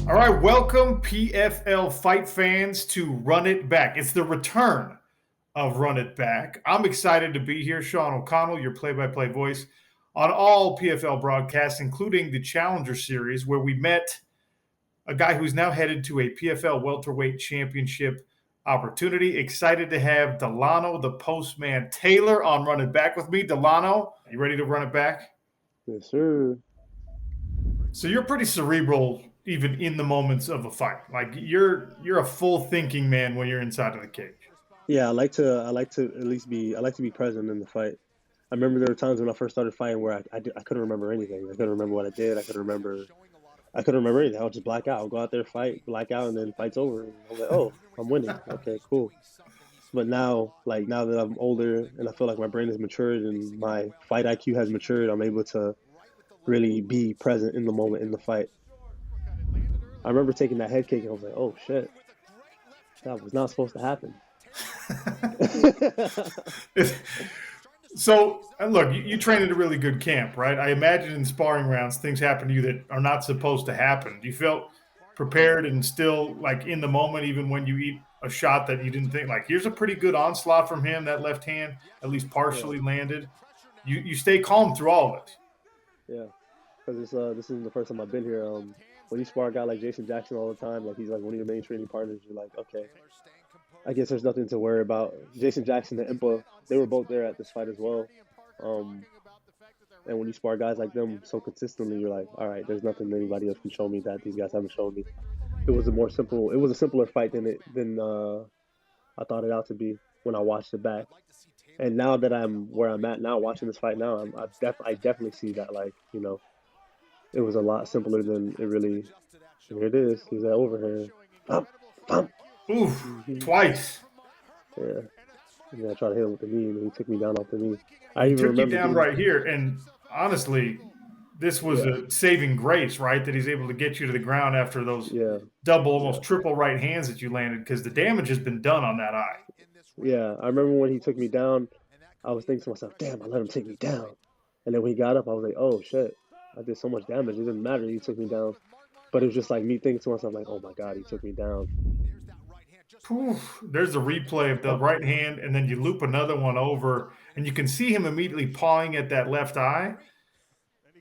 All right, welcome PFL fight fans to Run It Back. It's the return of Run It Back. I'm excited to be here. Sean O'Connell, your play-by-play voice on all PFL broadcasts, including the Challenger Series, where we met a guy who's now headed to a PFL welterweight championship opportunity. Excited to have Dilano, the postman Taylor, on Run It Back with me. Dilano, are you ready to run it back? Yes, sir. So you're pretty cerebral even in the moments of a fight. Like you're a full thinking man when you're inside of the cage. Yeah, I like to at least I like to be present in the fight. I remember there were times when I first started fighting where I couldn't remember anything. I couldn't remember what I did. I couldn't remember anything. I would just black out. I'll go out there, fight, black out, and then fight's over. And I'm like, oh, I'm winning. Okay, cool. But now, like now that I'm older and I feel like my brain has matured and my fight IQ has matured, I'm able to really be present in the moment in the fight. I remember taking that head kick and I was like, oh shit, that was not supposed to happen. So, and look, you train at a really good camp, right? I imagine in sparring rounds, things happen to you that are not supposed to happen. Do you feel prepared and still like in the moment, even when you eat a shot that you didn't think, like, here's a pretty good onslaught from him, that left hand at least Yeah, partially landed. You stay calm through all of this. yeah. Because this isn't the first time I've been here. When you spar a guy like Jason Jackson all the time, like he's like one of your main training partners, you're like, okay, I guess there's nothing to worry about. Jason Jackson and Impa, they were both there at this fight as well. Um, and when you spar guys like them so consistently, you're like, all right, there's nothing anybody else can show me that these guys haven't shown me. It was a simpler fight than I thought it out to be when I watched it back. And now that I'm where I'm at now, watching this fight now, I definitely see that like it was a lot simpler than it really. Here it is. He's that overhand. Pump, pump. Oof, Hmm. twice. Yeah. Yeah, I tried to hit him with the knee, and he took me down off the knee. I He even took you remember down being, right here. And honestly, this was yeah, a saving grace, right? That he's able to get you to the ground after those yeah, double, almost yeah, triple right hands that you landed because the damage has been done on that eye. yeah. I remember when he took me down, I was thinking to myself, damn, I let him take me down. And then when he got up, I was like, oh shit, I did so much damage. It didn't matter. He took me down. But it was just like me thinking to myself, like, oh my God, he took me down. Poof, there's the replay of the Oh, right hand, and then you loop another one over, and you can see him immediately pawing at that left eye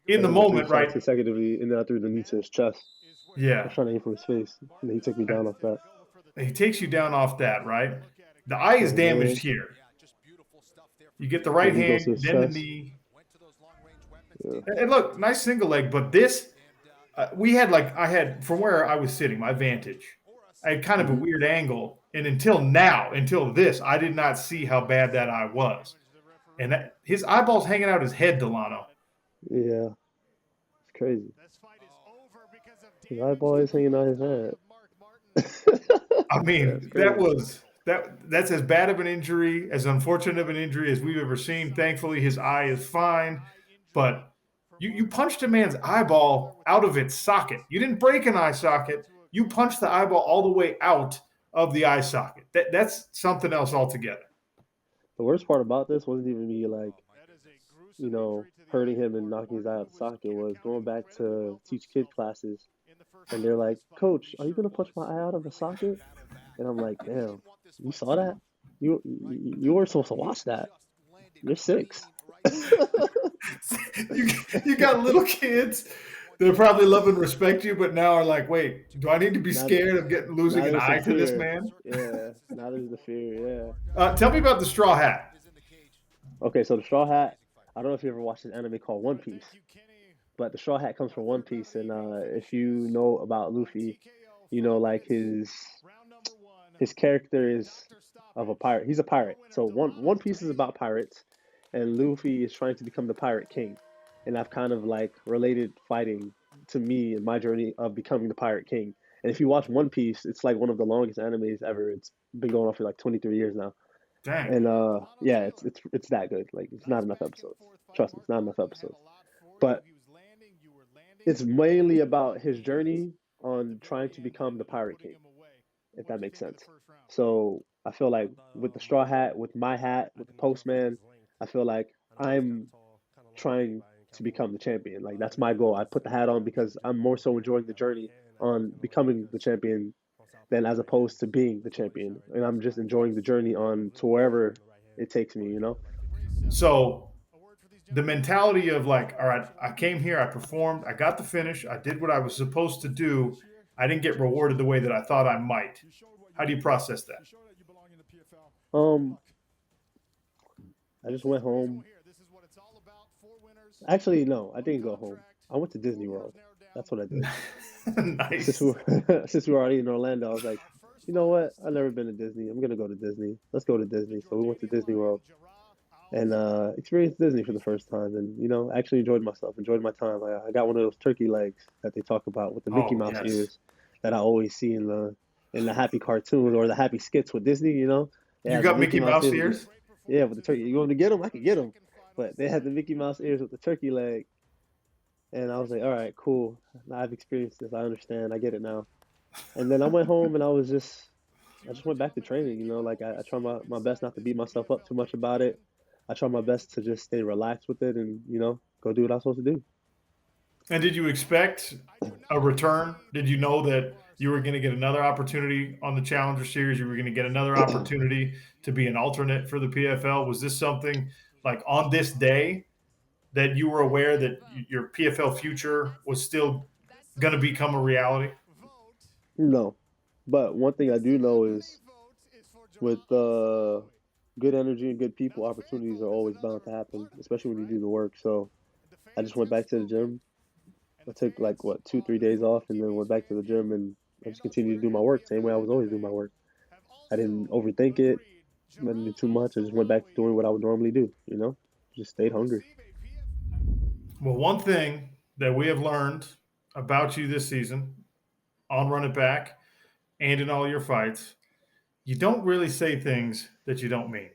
in and the then I threw moment, shots right? consecutively, and then I threw the knee to his chest. I Yeah. was trying to aim for his face, and then he took me down off that. He takes you down off that, right? The eye is And damaged then, here. You get the right then he goes to hand, his then the chest. knee. Yeah. And look, nice single leg, but this, we had like, I had, from where I was sitting, my vantage, I had kind of a Hmm. weird angle. And until now, until this, I did not see how bad that eye was. And his eyeball's hanging out his head, Delano. Yeah, it's crazy. His eyeball is hanging out his head. I Yeah, it's mean, crazy. that's as bad of an injury, as unfortunate of an injury as we've ever seen. Thankfully, his eye is fine, but you punched a man's eyeball out of its socket. You didn't break an eye socket. You punched the eyeball all the way out of the eye socket. That's something else altogether. The worst part about this wasn't even me like, hurting him and knocking his eye out of the socket. Was going back to teach kid classes and they're like, Coach, are you gonna punch my eye out of the socket? And I'm like, damn, you saw that? You weren't supposed to watch that. You're six. You got little kids that probably love and respect you, but now are like, wait, do I need to be Now, scared of losing now an there's some eye to this fear. man? Yeah, now there's the fear. Yeah. Tell me about the straw hat. Okay, so the Straw Hat. I don't know if you ever watched an anime called One Piece, but the Straw Hat comes from One Piece, and if you know about Luffy, like his character is of a pirate. He's a pirate. So One Piece is about pirates, and Luffy is trying to become the pirate king. And I've kind of like related fighting to me and my journey of becoming the pirate king. And if you watch One Piece, it's like one of the longest animes ever. It's been going on for like 23 years now. Dang. And yeah, it's that good. Like it's not enough episodes. Trust me, it's not enough episodes. But it's mainly about his journey on trying to become the pirate king, if that makes sense. So I feel like with the straw hat, with my hat, with the postman, I feel like I'm trying to become the champion. Like that's my goal. I put the hat on because I'm more so enjoying the journey on becoming the champion than as opposed to being the champion. And I'm just enjoying the journey on to wherever it takes me, you know? So the mentality of like, all right, I came here, I performed, I got the finish, I did what I was supposed to do. I didn't get rewarded the way that I thought I might. How do you process that? Um, I just went home. Actually, no, I didn't go home. I went to Disney World. That's what I did. Since we Nice. were since we were already in Orlando, I was like, you know what? I've never been to Disney. I'm gonna go to Disney. Let's go to Disney. So we went to Disney World and experienced Disney for the first time, and actually enjoyed myself, enjoyed my time. I got one of those turkey legs that they talk about with the Mickey Oh, Mouse yes. ears that I always see in the happy cartoons or the happy skits with Disney. They You have the got Mickey Mickey Mouse Mouse ears with the ears? yeah with the turkey. You want me to get them? I can get them, but they had the Mickey Mouse ears with the turkey leg, and I was like, all right, cool. I've experienced this. I understand. I get it now. And then I went home and I just went back to training. Like I try my best not to beat myself up too much about it. I try my best to just stay relaxed with it and, go do what I'm supposed to do. And did you expect a return? Did you know that you were going to get another opportunity on the Challenger Series? You were going to get another opportunity to be an alternate for the PFL? Was this something like on this day that you were aware that your PFL future was still going to become a reality? No. But one thing I do know is with good energy and good people, opportunities are always bound to happen, especially when you do the work. So I just went back to the gym. I took like what 2, 3 days off and then went back to the gym and I just continued to do my work, same way I was always doing my work. I didn't overthink it, didn't do too much. I just went back to doing what I would normally do. Just stayed hungry. Well, one thing that we have learned about you this season on Run It Back and in all your fights, you don't really say things that you don't mean.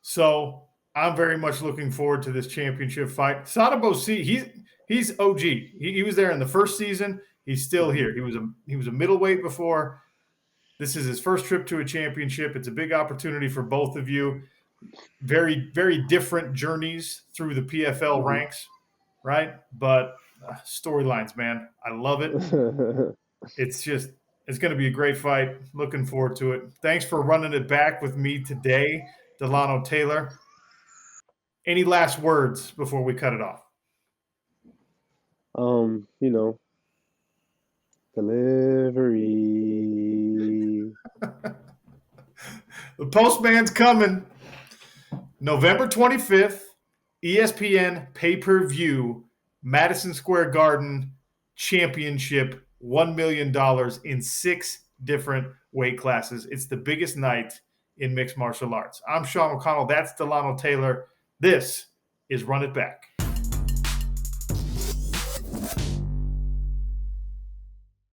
So I'm very much looking forward to this championship fight. Sadabo C, he's OG. He was there in the first season. He's still Hmm. here. He was a middleweight before. This is his first trip to a championship. It's a big opportunity for both of you. Very, very different journeys through the PFL Hmm. ranks, right? But storylines, man. I love it. It's going to be a great fight. Looking forward to it. Thanks for running it back with me today, Dilano Taylor. Any last words before we cut it off? um, you know, Delivery. The postman's coming. November 25th, ESPN pay per view, Madison Square Garden championship, $1 million in 6 different weight classes. It's the biggest night in mixed martial arts. I'm Sean O'Connell. That's Delano Taylor. This is Run It Back.